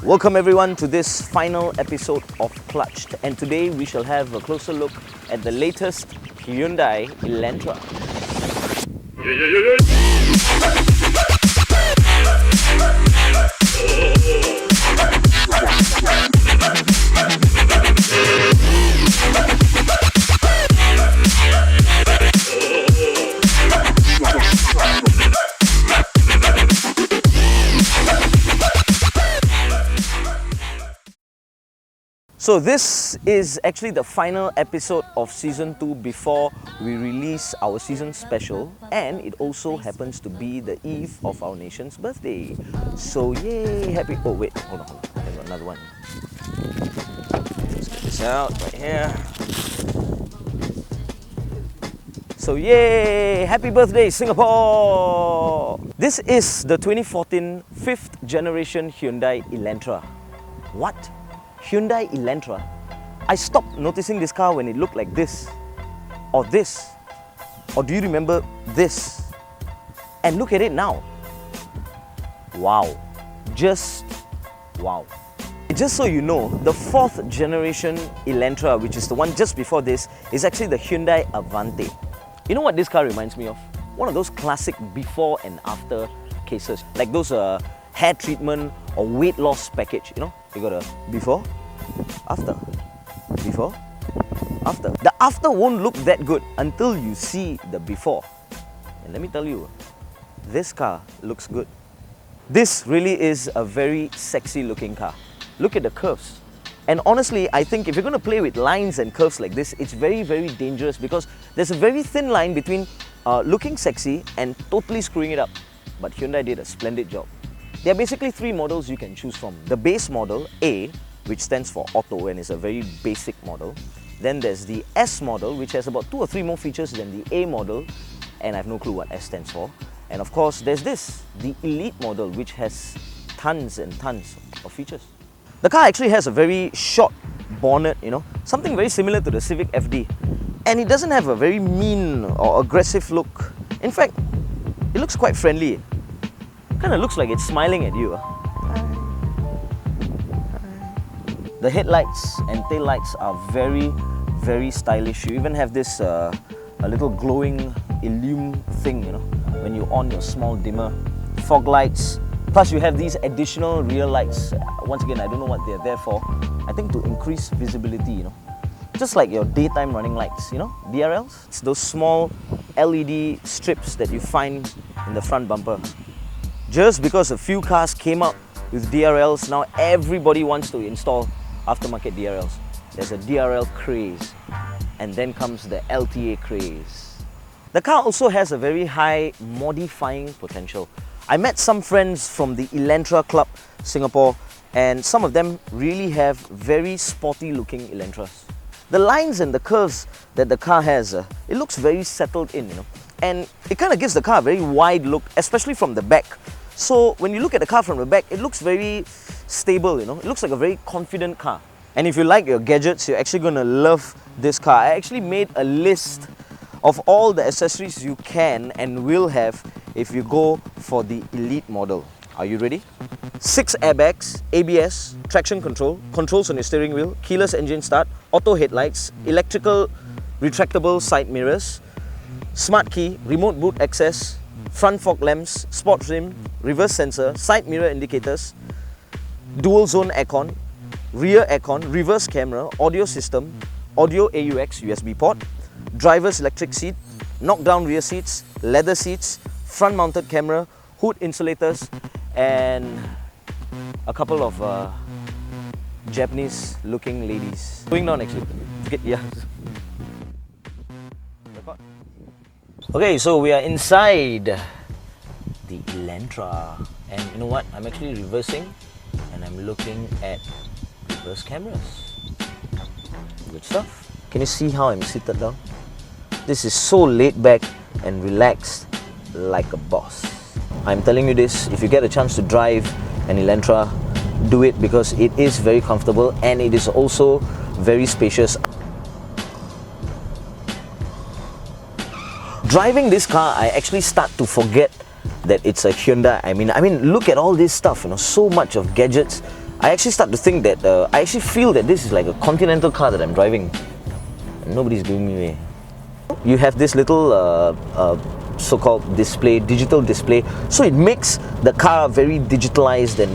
Welcome everyone to this final episode of Clutched, and today we shall have a closer look at the latest Hyundai Elantra. So this is actually the final episode of Season 2 before we release our season special, and it also happens to be the eve of our nation's birthday. So yay, happy... Oh wait, hold on. I've got another one. Let's get this out right here. So yay, happy birthday Singapore! This is the 2014 5th generation Hyundai Elantra. What? Hyundai Elantra? I stopped noticing this car when it looked like this, or this, or do you remember this? And look at it now. Wow, just wow. Just so you know, the 4th generation Elantra, which is the one just before this, is actually the Hyundai Avante. You know what this car reminds me of? One of those classic before and after cases, like those hair treatment or weight loss package, you know? You got a before, after, before, after. The after won't look that good until you see the before. And let me tell you, this car looks good. This really is a very sexy looking car. Look at the curves. And honestly, I think if you're going to play with lines and curves like this, it's very, very dangerous because there's a very thin line between looking sexy and totally screwing it up. But Hyundai did a splendid job. There are basically 3 models you can choose from. The base model, A, which stands for Auto and is a very basic model. Then there's the S model, which has about 2 or 3 more features than the A model, and I have no clue what S stands for. And of course, there's this, the Elite model, which has tons and tons of features. The car actually has a very short bonnet, you know, something very similar to the Civic FD. And it doesn't have a very mean or aggressive look. In fact, it looks quite friendly. Kind of looks like it's smiling at you. The headlights and taillights are very, very stylish. You even have this a little glowing illume thing, you know, when you on your small dimmer. Fog lights. Plus you have these additional rear lights. Once again, I don't know what they're there for. I think to increase visibility, you know. Just like your daytime running lights, you know, DRLs. It's those small LED strips that you find in the front bumper. Just because a few cars came out with DRLs, now everybody wants to install aftermarket DRLs. There's a DRL craze, and then comes the LTA craze. The car also has a very high modifying potential. I met some friends from the Elantra Club Singapore, and some of them really have very sporty looking Elantras. The lines and the curves that the car has, it looks very settled in, you know, and it kind of gives the car a very wide look, especially from the back. So when you look at the car from the back, it looks very stable, you know. It looks like a very confident car. And if you like your gadgets, you're actually going to love this car. I actually made a list of all the accessories you can and will have if you go for the Elite model. Are you ready? 6 airbags, ABS, traction control, controls on your steering wheel, keyless engine start, auto headlights, electrical retractable side mirrors, smart key, remote boot access, front fog lamps, sport rim, reverse sensor, side mirror indicators, dual zone aircon, rear aircon, reverse camera, audio system, audio AUX USB port, driver's electric seat, knockdown rear seats, leather seats, front mounted camera, hood insulators, and a couple of Japanese looking ladies. Going down actually. Yeah. Okay, so we are inside the Elantra, and you know what? I'm actually reversing and I'm looking at reverse cameras. Good stuff. Can you see how I'm seated down? This is so laid back and relaxed, like a boss. I'm telling you this, if you get a chance to drive an Elantra, do it because it is very comfortable and it is also very spacious. Driving this car, I actually start to forget that it's a Hyundai. I mean, look at all this stuff, you know, so much of gadgets. I actually start to think that, I actually feel that this is like a Continental car that I'm driving. And nobody's giving me away. You have this little so-called display, digital display, so it makes the car very digitalized, and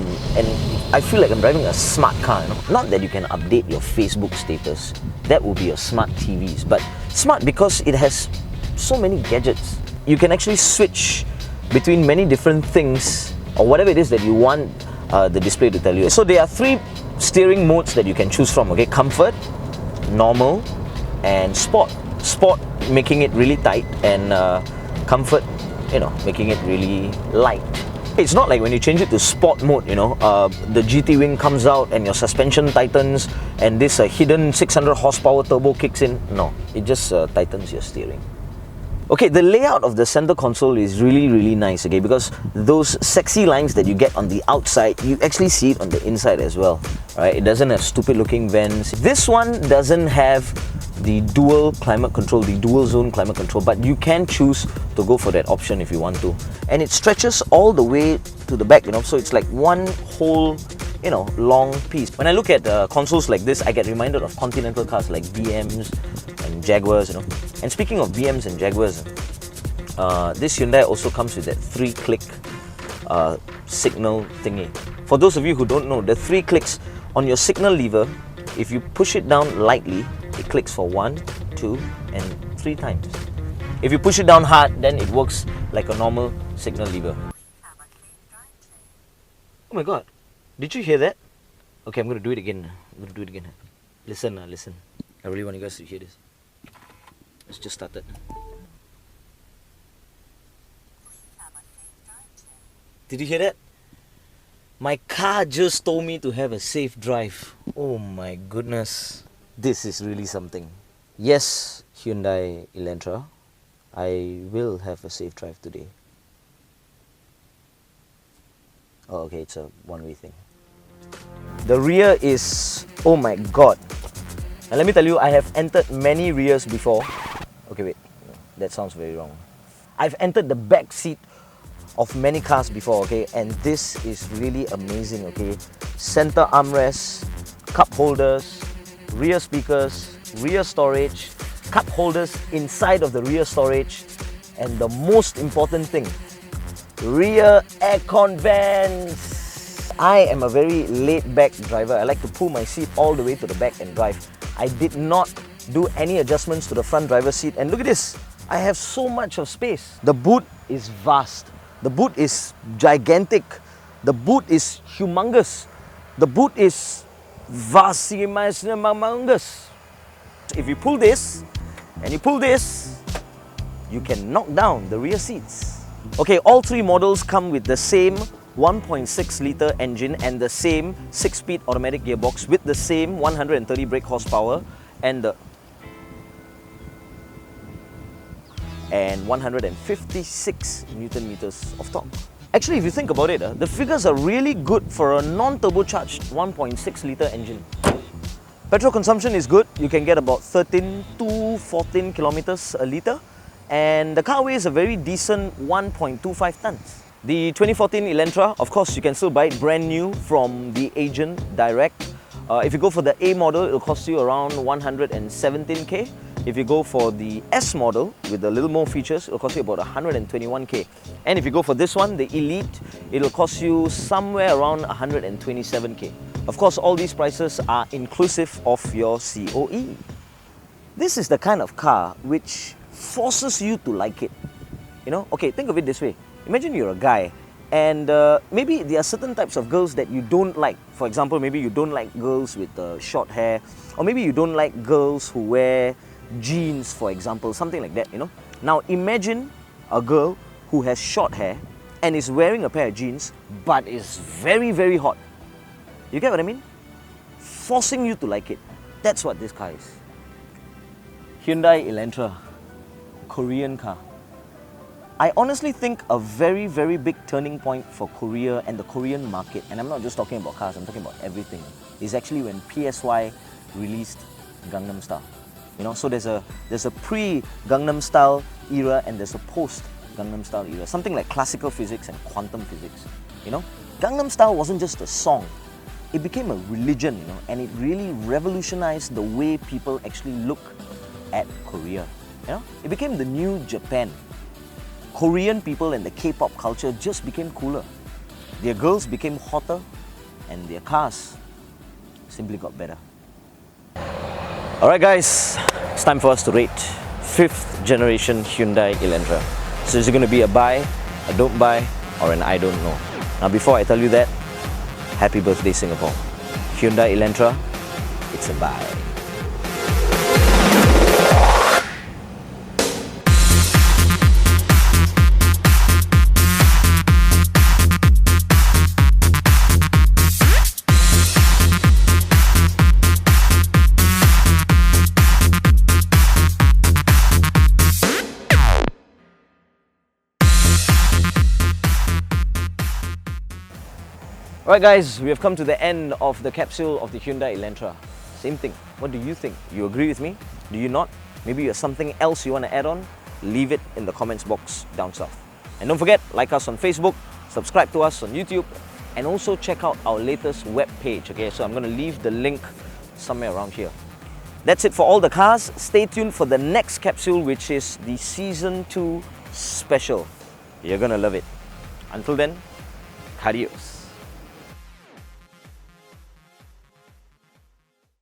I feel like I'm driving a smart car, you know? Not that you can update your Facebook status, that would be your smart TVs, but smart because it has so many gadgets. You can actually switch between many different things, or whatever it is that you want the display to tell you. So there are 3 steering modes that you can choose from, okay? Comfort, normal, and sport. Sport making it really tight, and comfort, you know, making it really light. It's not like when you change it to sport mode, you know, the GT wing comes out and your suspension tightens and this hidden 600 horsepower turbo kicks in. No, it just tightens your steering. Okay, the layout of the center console is really nice, okay, because those sexy lines that you get on the outside, you actually see it on the inside as well, right? It doesn't have stupid looking vents. This one doesn't have the dual climate control, the dual zone climate control, but you can choose to go for that option if you want to. And it stretches all the way to the back, you know, so it's like one whole, you know, long piece. When I look at consoles like this, I get reminded of Continental cars like BMs and Jaguars, you know. And speaking of BMs and Jaguars, this Hyundai also comes with that 3-click signal thingy. For those of you who don't know, the 3 clicks on your signal lever, if you push it down lightly, it clicks for 1, 2, and 3 times. If you push it down hard, then it works like a normal signal lever. Oh my god, did you hear that? Okay, I'm going to do it again. Listen, listen. I really want you guys to hear this. It's just started. Did you hear that? My car just told me to have a safe drive. Oh my goodness. This is really something. Yes, Hyundai Elantra, I will have a safe drive today. Oh, okay, it's a one-way thing. The rear is, oh my god. And let me tell you, I have entered many rears before. Okay, wait, that sounds very wrong. I've entered the back seat of many cars before, okay, and this is really amazing, okay. Center armrests, cup holders, rear speakers, rear storage, cup holders inside of the rear storage, and the most important thing, rear aircon vents. I am a very laid-back driver. I like to pull my seat all the way to the back and drive. I did not do any adjustments to the front driver's seat, and look at this. I have so much of space. The boot is vast. The boot is gigantic. The boot is humongous. The boot is humongous. If you pull this and you pull this, you can knock down the rear seats. Okay, all 3 models come with the same 1.6 litre engine and the same 6-speed automatic gearbox with the same 130 brake horsepower and 156 Newton meters of torque. Actually, if you think about it, the figures are really good for a non-turbocharged 1.6 litre engine. Petrol consumption is good. You can get about 13 to 14 kilometers a litre, and the car weighs a very decent 1.25 tons. The 2014 Elantra, of course, you can still buy it brand new from the agent direct. If you go for the A model, it'll cost you around 117k. If you go for the S model with a little more features, it'll cost you about 121k. And if you go for this one, the Elite, it'll cost you somewhere around 127k. Of course, all these prices are inclusive of your COE. This is the kind of car which forces you to like it. You know, okay, think of it this way. Imagine you're a guy and maybe there are certain types of girls that you don't like. For example, maybe you don't like girls with short hair, or maybe you don't like girls who wear jeans, for example, something like that, you know. Now imagine a girl who has short hair and is wearing a pair of jeans but is very hot. You get what I mean? Forcing you to like it. That's what this car is. Hyundai Elantra, Korean car. I honestly think a very big turning point for Korea and the Korean market, and I'm not just talking about cars, I'm talking about everything, is actually when PSY released Gangnam Style. You know, so there's a pre-Gangnam Style era and there's a post-Gangnam Style era. Something like classical physics and quantum physics. You know, Gangnam Style wasn't just a song. it became a religion, and it really revolutionized the way people actually look at Korea. It became the new Japan. Korean people and the K-pop culture just became cooler. Their girls became hotter, and their cars simply got better. Alright guys, it's time for us to rate 5th generation Hyundai Elantra. So is it going to be a buy, a don't buy, or an I don't know? Now before I tell you that, happy birthday Singapore. Hyundai Elantra, it's a buy. Alright guys, we have come to the end of the capsule of the Hyundai Elantra. Same thing. What do you think? You agree with me? Do you not? Maybe you have something else you want to add on? Leave it in the comments box down south. And don't forget, like us on Facebook, subscribe to us on YouTube, and also check out our latest web page. Okay, so I'm going to leave the link somewhere around here. That's it for all the cars. Stay tuned for the next capsule, which is the Season 2 special. You're going to love it. Until then, adios.